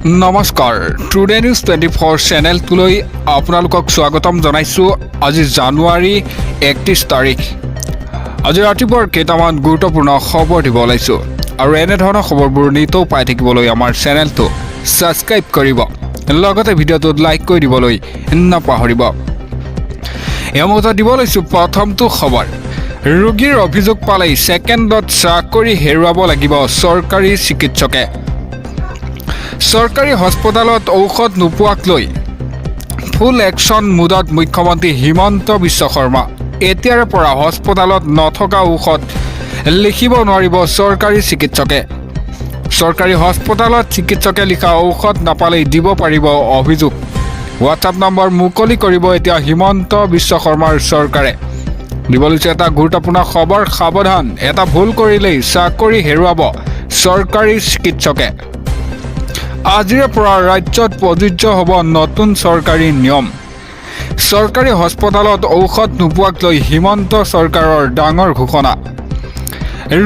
নমস্কাৰ today news 24 চেনেলটোলৈ আপোনালোকক স্বাগতম জনাইছোঁ। আজি জানুৱাৰী 31 তাৰিখ। আজি ৰাতিপুৱাৰ কেইটামান গুৰুত্বপূৰ্ণ খবৰ দিব ওলাইছোঁ আৰু এনেধৰণৰ খবৰবোৰ নিতৌ পাই থাকিবলৈ আমাৰ চেনেলটো ছাবস্ক্ৰাইব কৰিব, লগতে ভিডিঅ'টোত লাইক কৰি দিবলৈ নাপাহৰিব। এই মুহূৰ্তত দিব লৈছোঁ প্ৰথমটো খবৰ। ৰোগীৰ অভিযোগ পালেই ছেকেণ্ডত চাকৰি হেৰুৱাব লাগিব চৰকাৰী চিকিৎসকে। চৰকাৰী হস্পিটেলত ঔষধ নোপোৱাক লৈ ফুল একশ্যন মুডত মুখ্যমন্ত্ৰী হিমন্ত বিশ্ব শৰ্মা। এতিয়াৰে পৰা হস্পিটেলত নথকা ঔষধ লিখিব নোৱাৰিব চৰকাৰী চিকিৎসকে। চৰকাৰী হস্পিটেলত চিকিৎসকে লিখা ঔষধ নাপালেই দিব পাৰিব অভিযোগ। হোৱাটছআপ নম্বৰ মুকলি কৰিব এতিয়া হিমন্ত বিশ্ব শৰ্মাৰ চৰকাৰে। দিব লৈছে এটা গুৰুত্বপূৰ্ণ খবৰ। সাৱধান, এটা ভুল কৰিলেই চাকৰি হেৰুৱাব চৰকাৰী চিকিৎসকে। আজিৰে পৰা ৰাজ্যত প্ৰযোজ্য হ'ব নতুন চৰকাৰী নিয়ম। চৰকাৰী হস্পিটেলত ঔষধ নোপোৱাক লৈ হিমন্ত চৰকাৰৰ ডাঙৰ ঘোষণা।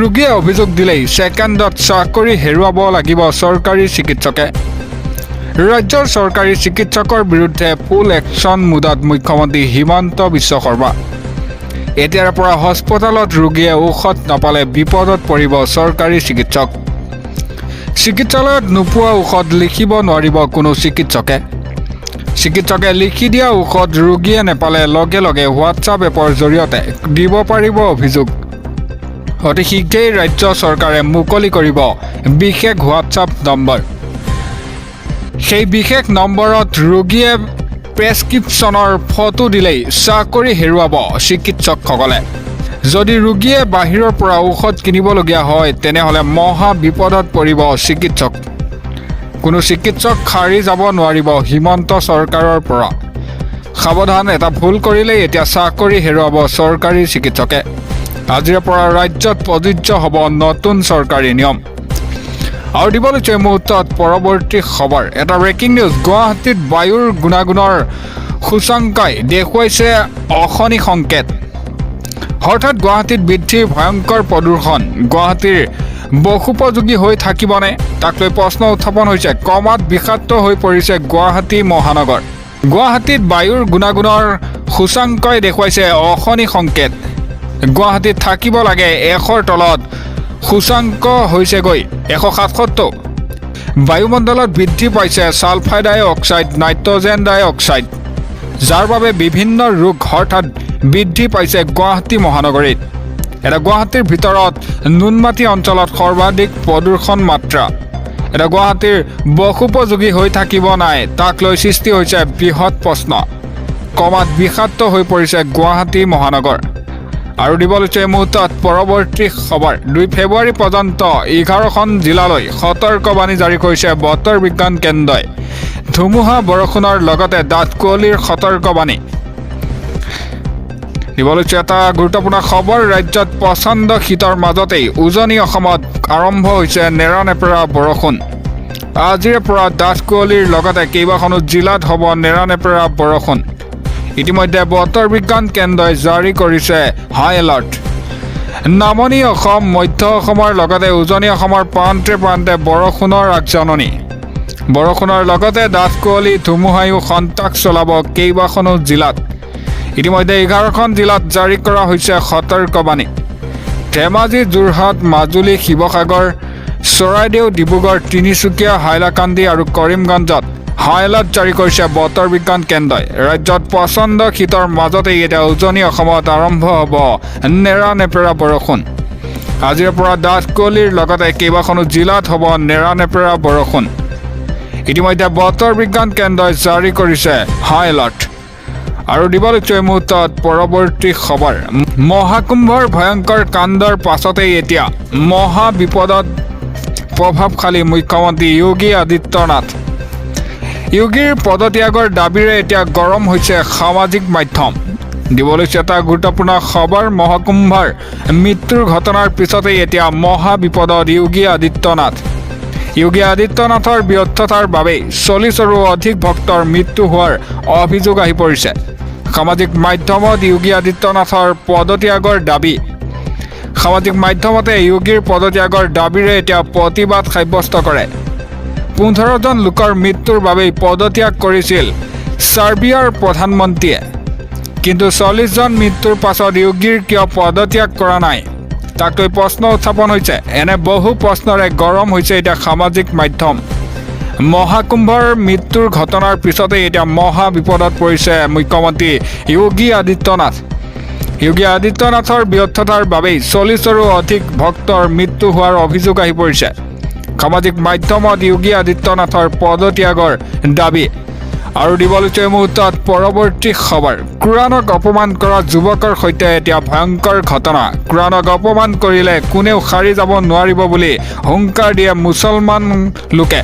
ৰোগীয়ে অভিযোগ দিলেই ছেকেণ্ডত চাকৰি হেৰুৱাব লাগিব চৰকাৰী চিকিৎসকে। ৰাজ্যৰ চৰকাৰী চিকিৎসকৰ বিৰুদ্ধে ফুল একশ্যন মুডত মুখ্যমন্ত্ৰী হিমন্ত বিশ্ব শৰ্মা। এতিয়াৰে পৰা হস্পিটেলত ৰোগীয়ে ঔষধ নাপালে বিপদত পৰিব চৰকাৰী চিকিৎসক। চিকিৎসালয়ত নোপোৱা ঔষধ লিখিব নোৱাৰিব কোনো চিকিৎসকে। চিকিৎসকে লিখি দিয়া ঔষধ ৰোগীয়ে নেপালে লগে লগে হোৱাটছআপ এপৰ জৰিয়তে দিব পাৰিব অভিযোগ। অতি শীঘ্ৰেই ৰাজ্য চৰকাৰে মুকলি কৰিব বিশেষ হোৱাটছআপ নম্বৰ। সেই বিশেষ নম্বৰত ৰোগীয়ে প্ৰেছক্ৰিপশ্যনৰ ফটো দিলেই চাকৰি হেৰুৱাব চিকিৎসকসকলে। যদি ৰোগীয়ে বাহিৰৰ পৰা ঔষধ কিনিবলগীয়া হয় তেনেহ'লে মহা বিপদত পৰিব চিকিৎসক। কোনো চিকিৎসক সাৰি যাব নোৱাৰিব হিমন্ত চৰকাৰৰ পৰা। সাৱধান, এটা ভুল কৰিলেই এতিয়া চাকৰি হেৰুৱাব চৰকাৰী চিকিৎসকে। আজিৰে পৰা ৰাজ্যত প্ৰযোজ্য হ'ব নতুন চৰকাৰী নিয়ম। আৰু দিব লৈছে এই মুহূৰ্তত পৰৱৰ্তী খবৰ। এটা ব্ৰেকিং নিউজ। গুৱাহাটীত বায়ুৰ গুণাগুণৰ সূচাংকই দেখুৱাইছে অশনি সংকেত। হঠাৎ গুৱাহাটীত বৃদ্ধি ভয়ংকৰ প্ৰদূষণ গুৱাহাটীৰ বহুপযোগী হৈ থাকিবনে, তাক লৈ প্ৰশ্ন উত্থাপন হৈছে। ক্ৰমাৎ বিষাক্ত হৈ পৰিছে গুৱাহাটী মহানগৰ। গুৱাহাটীত বায়ুৰ গুণাগুণৰ সূচাংকই দেখুৱাইছে অশনি সংকেত। গুৱাহাটীত থাকিব লাগে 100ৰ তলত, সূচাংক হৈছেগৈ 167। বায়ুমণ্ডলত বৃদ্ধি পাইছে ছালফাৰ ডাই অক্সাইড, নাইট্ৰজেন ডাই অক্সাইড, যাৰ বাবে বিভিন্ন ৰোগ হঠাৎ বৃদ্ধি পাইছে গুৱাহাটী মহানগৰীত। এটা গুৱাহাটীৰ ভিতৰত নুনমাটি অঞ্চলত সৰ্বাধিক প্ৰদূষণ মাত্ৰা। এটা গুৱাহাটীৰ বহুপযোগী হৈ থাকিব নাই, তাক লৈ সৃষ্টি হৈছে বৃহৎ প্ৰশ্ন। ক্ৰমাৎ বিষাক্ত হৈ পৰিছে গুৱাহাটী মহানগৰ। আৰু দিব লৈছে এই মুহূৰ্তত পৰৱৰ্তী খবৰ। 2 ফেব্ৰুৱাৰী পৰ্যন্ত 11খন জিলালৈ সতৰ্কবাণী জাৰি কৰিছে বতৰ বিজ্ঞান কেন্দ্ৰই। ধুমুহা বৰষুণৰ লগতে ডাঠ কুঁৱলীৰ সতৰ্কবাণী। দিব লৈছে এটা গুৰুত্বপূৰ্ণ খবৰ। ৰাজ্যত প্ৰচণ্ড শীতৰ মাজতেই উজনি অসমত আৰম্ভ হৈছে নেৰানেপেৰা বৰষুণ। আজিৰে পৰা ডাঠ কুঁৱলীৰ লগতে কেইবাখনো জিলাত হ'ব নেৰানেপেৰা বৰষুণ। ইতিমধ্যে বতৰ বিজ্ঞান কেন্দ্ৰই জাৰি কৰিছে হাই এলাৰ্ট। নামনি অসম, মধ্য অসমৰ লগতে উজনি অসমৰ প্ৰান্তে প্ৰান্তে বৰষুণৰ আগজাননী। বৰষুণৰ লগতে ডাঠ কুঁৱলী ধুমুহায়ো সন্ত্ৰাস চলাব কেইবাখনো জিলাত। ইতিমধ্যে 11খন জিলাত জাৰি কৰা হৈছে সতৰ্কবাণী। ধেমাজি, যোৰহাট, মাজুলী, শিৱসাগৰ, চৰাইদেউ, ডিব্ৰুগড়, তিনিচুকীয়া, হাইলাকান্দি আৰু কৰিমগঞ্জত হাই এলাৰ্ট জাৰি কৰিছে বতৰ বিজ্ঞান কেন্দ্ৰই। ৰাজ্যত প্ৰচণ্ড শীতৰ মাজতেই এতিয়া উজনি অসমত আৰম্ভ হ'ব নেৰানেপেৰা বৰষুণ। আজিৰে পৰা ডাঠ কুঁৱলীৰ লগতে কেইবাখনো জিলাত হ'ব নেৰানেপেৰা বৰষুণ। ইতিমধ্যে বতৰ বিজ্ঞান কেন্দ্ৰই জাৰি কৰিছে হাই এলাৰ্ট। আৰু দিব লৈছে এই মুহূৰ্তত পৰৱৰ্তী খবৰ। মহাকুম্ভৰ ভয়ংকৰ কাণ্ডৰ পাছতেই এতিয়া মহা বিপদত প্ৰভাৱশালী মুখ্যমন্ত্ৰী যোগী আদিত্যনাথ। যোগীৰ পদত্যাগৰ দাবীৰে এতিয়া গৰম হৈছে সামাজিক মাধ্যম। দিব লৈছে এটা গুৰুত্বপূৰ্ণ খবৰ। মহাকুম্ভৰ মৃত্যুৰ ঘটনাৰ পিছতেই এতিয়া মহা বিপদত যোগী আদিত্যনাথ। যোগী আদিত্যনাথৰ ব্যৰ্থতাৰ বাবেই 40ৰো অধিক ভক্তৰ মৃত্যু হোৱাৰ অভিযোগ আহি পৰিছে। সামাজিক মাধ্যমত যোগী আদিত্যনাথৰ পদত্যাগৰ দাবী। সামাজিক মাধ্যমতে যোগীৰ পদত্যাগৰ দাবীৰে এতিয়া প্ৰতিবাদ সাব্যস্ত কৰে। 15জন লোকৰ মৃত্যুৰ বাবে পদত্যাগ কৰিছিল সাৰ্বিয়াৰ প্ৰধানমন্ত্ৰীয়ে। কিন্তু 40জন মৃত্যুৰ পাছত য়োগীৰ কিয় পদত্যাগ কৰা নাই তাক লৈ প্ৰশ্ন উত্থাপন হৈছে। এনে বহু প্ৰশ্নৰে গৰম হৈছে এতিয়া সামাজিক মাধ্যম। মহাকুম্ভৰ মৃত্যুৰ ঘটনাৰ পিছতে এতিয়া মহা বিপদত পৰিছে মুখ্যমন্ত্ৰী যোগী আদিত্যনাথ। যোগী আদিত্যনাথৰ ব্যৰ্থতাৰ বাবেই 40ৰো অধিক ভক্তৰ মৃত্যু হোৱাৰ অভিযোগ আহি পৰিছে। সামাজিক মাধ্যমত যোগী আদিত্যনাথৰ পদত্যাগৰ দাবী। আৰু দিবলৈছে এই মুহূৰ্তত পৰৱৰ্তী খবৰ। কোৰাণক অপমান কৰা যুৱকৰ সৈতে এতিয়া ভয়ংকৰ ঘটনা। কোৰাণক অপমান কৰিলে কোনেও সাৰি যাব নোৱাৰিব বুলি হুংকাৰ দিয়ে মুছলমান লোকে।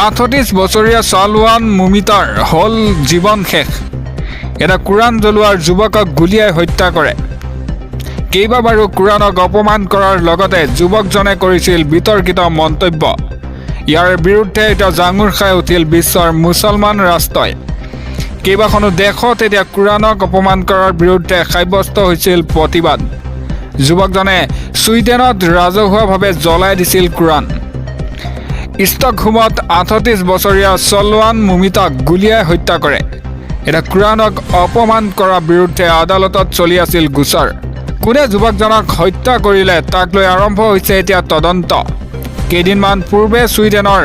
38 বছৰীয়া ছালৱান মুমিতাৰ হ'ল জীৱন শেষ। এটা কোৰাণ জ্বলোৱাৰ যুৱকক গুলীয়াই হত্যা কৰে। কেইবাবাৰো কোৰাণক অপমান কৰাৰ লগতে যুৱকজনে কৰিছিল বিতৰ্কিত মন্তব্য। ইয়াৰ বিৰুদ্ধে এতিয়া জাঙুৰ খাই উঠিল বিশ্বৰ মুছলমান ৰাষ্ট্ৰই। কেইবাখনো দেশত এতিয়া কোৰাণক অপমান কৰাৰ বিৰুদ্ধে সাব্যস্ত হৈছিল প্ৰতিবাদ। যুৱকজনে ছুইডেনত ৰাজহুৱাভাৱে জ্বলাই দিছিল কোৰাণ। ষ্টকহোমত 38 বছৰীয়া ছালৱান মুমিতাক গুলীয়াই হত্যা কৰে। এটা কোৰাণক অপমান কৰাৰ বিৰুদ্ধে আদালতত চলি আছিল গোচৰ। কোনে যুৱকজনক হত্যা কৰিলে তাক লৈ আৰম্ভ হৈছে এতিয়া তদন্ত। কেইদিনমান পূৰ্বে ছুইডেনৰ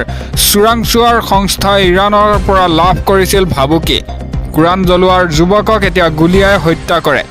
চোৰাংচোৱাৰ সংস্থাই ইৰাণৰ পৰা লাভ কৰিছিল ভাবুকি। কোৰাণ জ্বলোৱাৰ যুৱকক এতিয়া গুলীয়াই হত্যা কৰে।